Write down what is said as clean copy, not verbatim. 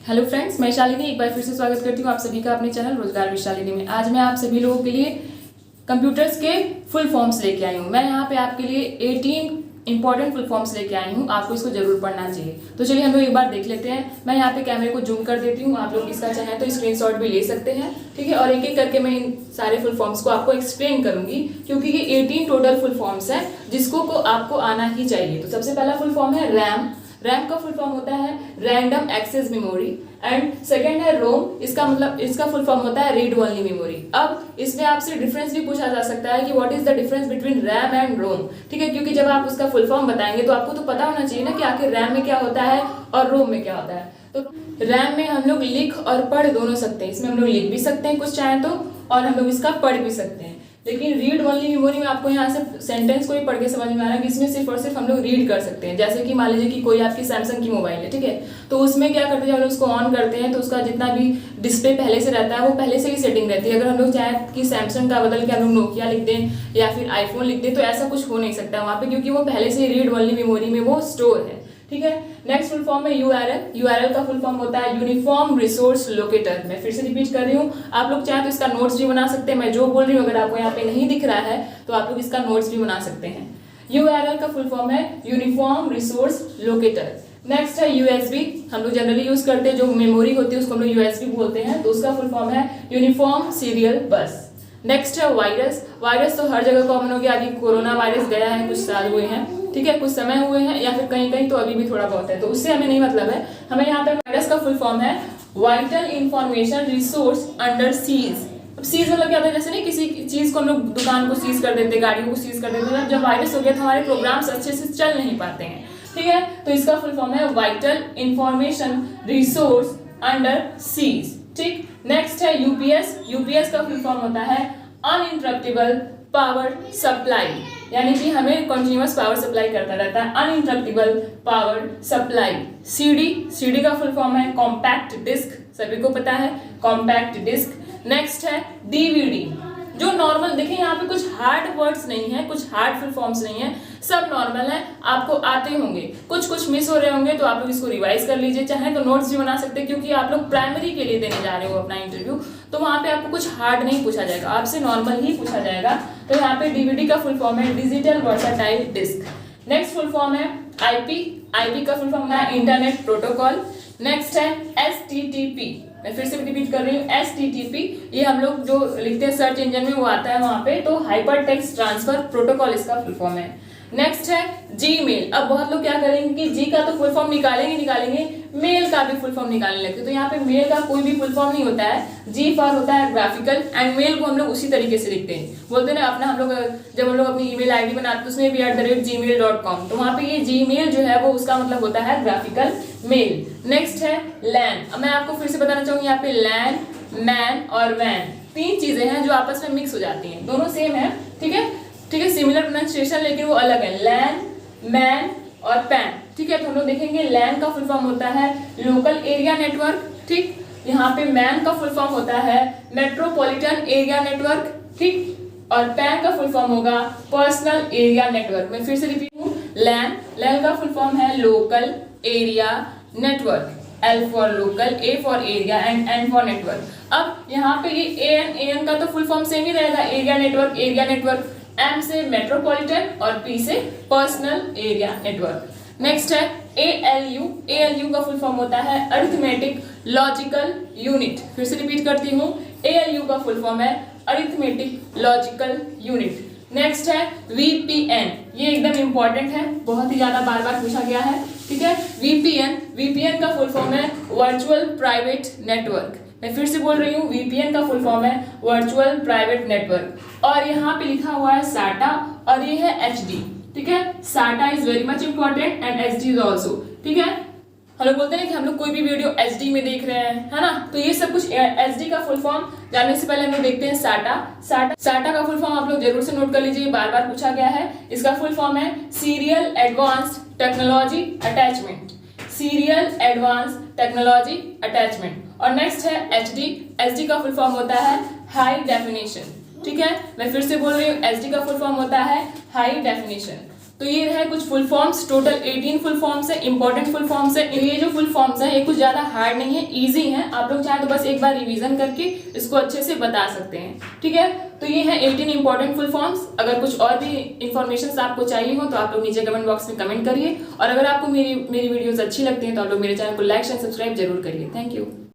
Hello friends, मैं शालिनी एक बार फिर से स्वागत करती हूँ आप सभी का अपने चैनल रोजगार विद शालिनी में। आज मैं आप सभी लोगों के लिए कंप्यूटर्स के फुल फॉर्म्स लेके आई हूँ। मैं यहाँ पे आपके लिए 18 इंपॉर्टेंट फुल फॉर्म्स लेके आई हूँ, आपको इसको जरूर पढ़ना चाहिए। तो चलिए हम लोग एक बार देख लेते हैं। मैं यहाँ पे कैमरे को जूम कर देती हूँ, आप लोग इसका चाहें तो स्क्रीनशॉट भी ले सकते हैं, ठीक है। और एक एक करके मैं इन सारे फुल फॉर्म्स को आपको एक्सप्लेन करूंगी, क्योंकि ये 18 टोटल फुल फॉर्म्स है जिसको आपको आना ही चाहिए। तो सबसे पहला फुल फॉर्म है रैम। रैम का फुल फॉर्म होता है random access memory. And second है रोम, इसका फुल फॉर्म होता है रीड ओनली मेमोरी। अब इसमें आपसे डिफरेंस भी पूछा जा सकता है कि what is the difference between RAM and ROM, ठीक है। क्योंकि जब आप उसका फुल फॉर्म बताएंगे तो आपको तो पता होना चाहिए ना कि आखिर रैम में क्या होता है और रोम में क्या होता है। तो रैम में हम लोग लिख और पढ़ दोनों सकते हैं। इसमें हम लोग लिख भी सकते हैं कुछ चाहें तो, और हम लोग इसका पढ़ भी सकते हैं। लेकिन रीड ओनली मेमोरी में आपको यहाँ से सेंटेंस को ही पढ़ के समझ में आ रहा है कि इसमें सिर्फ और सिर्फ हम लोग रीड कर सकते हैं। जैसे कि मान लीजिए कि कोई आपकी सैमसंग की मोबाइल है, ठीक है, तो उसमें क्या करते हैं, हम लोग उसको ऑन करते हैं तो उसका जितना भी डिस्प्ले पहले से रहता है वो पहले से ही सेटिंग रहती है। अगर हम लोग चाहें कि सैमसंग का बदल के हम लोग नोकिया लिख दें या फिर आईफोन लिख दें तो ऐसा कुछ हो नहीं सकता वहाँ पे, क्योंकि वो पहले से ही रीड ओनली मेमोरी में वो स्टोर है, ठीक है। नेक्स्ट फुल फॉर्म है यूआरएल। यूआरएल का फुल फॉर्म होता है यूनिफॉर्म रिसोर्स लोकेटर। मैं फिर से रिपीट कर रही हूँ, आप लोग चाहे तो इसका नोट्स भी बना सकते हैं। मैं जो बोल रही हूँ अगर आपको यहाँ पे नहीं दिख रहा है तो आप लोग इसका नोट्स भी बना सकते हैं। यूआरएल का फुल फॉर्म है यूनिफॉर्म रिसोर्स लोकेटर। नेक्स्ट है यूएसबी। हम लोग जनरली यूज करते हैं, जो मेमोरी होती है उसको हम लोग यूएसबी बोलते हैं, तो उसका फुल फॉर्म है यूनिफॉर्म सीरियल बस। नेक्स्ट है वायरस। वायरस तो हर जगह कॉमन हो गया। अभी कोरोना वायरस गया है, कुछ साल हुए हैं, ठीक है, कुछ समय हुए हैं, या फिर कहीं कहीं तो अभी भी थोड़ा बहुत है, तो उससे हमें नहीं मतलब है। हमें यहाँ पे वायरस का फुल फॉर्म है vital information resource under seize. अब सीज मतलब क्या होता है, जैसे नहीं किसी चीज को हम लोग दुकान को सीज कर देते, गाड़ियों को सीज कर देते, जब वायरस हो गया तो हमारे प्रोग्राम्स अच्छे से चल नहीं पाते हैं, ठीक है। तो इसका फुल फॉर्म है vital information resource under seize, ठीक। नेक्स्ट है यूपीएस। यूपीएस का फुल फॉर्म होता है अनइंटरप्टेबल पावर सप्लाई, यानी कि हमें कंटिन्यूअस पावर सप्लाई करता रहता है, uninterruptible power supply. CD. CD का फुल फॉर्म है कॉम्पैक्ट डिस्क, सभी को पता है कॉम्पैक्ट डिस्क। नेक्स्ट है डीवीडी। जो नॉर्मल, देखिए यहाँ पे कुछ हार्ड वर्ड्स नहीं है, कुछ हार्ड फुल फॉर्म्स नहीं है, सब नॉर्मल है, आपको आते होंगे। कुछ कुछ मिस हो रहे होंगे तो आप लोग इसको रिवाइज कर लीजिए, चाहे तो नोट्स भी बना सकते हैं, क्योंकि आप लोग प्राइमरी के लिए देने जा रहे हो अपना इंटरव्यू, तो वहां पे आपको कुछ हार्ड नहीं पूछा जाएगा, आपसे नॉर्मल ही पूछा जाएगा। तो यहाँ पे डीवीडी का फुल फॉर्म है digital versatile disc. Next full form है आईपी। आईपी का फुल फॉर्म है इंटरनेट प्रोटोकॉल। नेक्स्ट है एसटीटीपी। मैं फिर से रिपीट कर रही हूँ, एसटीटीपी। ये हम लोग जो लिखते हैं सर्च इंजन में वो आता है वहां पे, तो हाइपर टेक्स्ट ट्रांसफर प्रोटोकॉल इसका फुल फॉर्म है। नेक्स्ट है जीमेल। अब बहुत लोग क्या करेंगे कि जी का तो फुल फॉर्म निकालेंगे, मेल का भी फुल फॉर्म निकालने लगते, तो यहाँ पे मेल का कोई भी फुल फॉर्म नहीं होता है। जी फॉर होता है ग्राफिकल, एंड मेल को हम लोग उसी तरीके से लिखते हैं, बोलते हैं ना अपना, हम लोग जब हम लोग अपनी ईमेल आईडी बनाते हैं उसमें भी @gmail.com, तो वहाँ पे ये जीमेल जो है वो उसका मतलब होता है ग्राफिकल मेल। नेक्स्ट है लैन। अब मैं आपको फिर से बताना चाहूंगी, यहाँ पे लैन, मैन और वैन तीन चीजें हैं जो आपस में मिक्स हो जाती हैं, दोनों सेम है, ठीक है, ठीक है, सिमिलर प्रोनाउंसिएशन लेकिन वो अलग है, लैन, मैन और पैन, ठीक है। तो हम लोग देखेंगे लैन का फुल फॉर्म होता है लोकल एरिया नेटवर्क, ठीक। यहाँ पे मैन का फुल फॉर्म होता है मेट्रोपॉलिटन एरिया नेटवर्क, ठीक। और पैन का फुल फॉर्म होगा पर्सनल एरिया नेटवर्क। मैं फिर से रिपीट हूँ, लैन, लैन का फुल फॉर्म है local area network, L for local, A for area and N for network. अब यहाँ पे ये AN का तो फुल फॉर्म सेम ही रहेगा, एरिया नेटवर्क, M से मेट्रोपॉलिटन और P से पर्सनल एरिया नेटवर्क। नेक्स्ट है ALU। ALU का फुल फॉर्म होता है अरिथमेटिक लॉजिकल यूनिट। फिर से रिपीट करती हूँ, ALU का फुल फॉर्म है अरिथमेटिक लॉजिकल यूनिट। नेक्स्ट है VPN। ये एकदम इंपॉर्टेंट है, बहुत ही ज्यादा बार बार पूछा गया है, ठीक है। VPN का फुल फॉर्म है वर्चुअल प्राइवेट नेटवर्क। मैं फिर से बोल रही हूँ, VPN का फुल फॉर्म है वर्चुअल प्राइवेट नेटवर्क। और यहाँ पे लिखा हुआ है SATA और ये है HD, ठीक है। SATA is very much important and HD is also, ठीक है। हम लोग बोलते हैं कि हम लोग कोई भी वीडियो HD में देख रहे हैं, है ना, तो ये सब कुछ HD का फुल फॉर्म जानने से पहले हम लोग देखते हैं SATA का फुल फॉर्म आप लोग जरूर से नोट कर लीजिए, बार बार पूछा गया है। इसका फुल फॉर्म है serial advanced technology attachment, serial advance technology attachment. और नेक्स्ट है HD का फुल फॉर्म होता है हाई डेफिनेशन, ठीक है। मैं फिर से बोल रही हूँ, HD का फुल फॉर्म होता है हाई डेफिनेशन। तो ये रहे कुछ full forms, total 18 full forms है, इंपॉर्टेंट फुल फॉर्म्स है। ये जो फुल फॉर्म्स है ये कुछ ज़्यादा हार्ड नहीं है, इजी है। आप लोग चाहे तो बस एक बार रिवीजन करके इसको अच्छे से बता सकते हैं, ठीक है। तो ये है 18 इंपॉर्टेंट फुल फॉर्म्स। अगर कुछ और भी इन्फॉर्मेशन आपको चाहिए हो तो आप लोग नीचे कमेंट बॉक्स में कमेंट करिए, और अगर आपको मेरी वीडियोज़ अच्छी लगती हैं तो आप लोग मेरे चैनल को लाइक एंड सब्सक्राइब जरूर करिए। Thank you.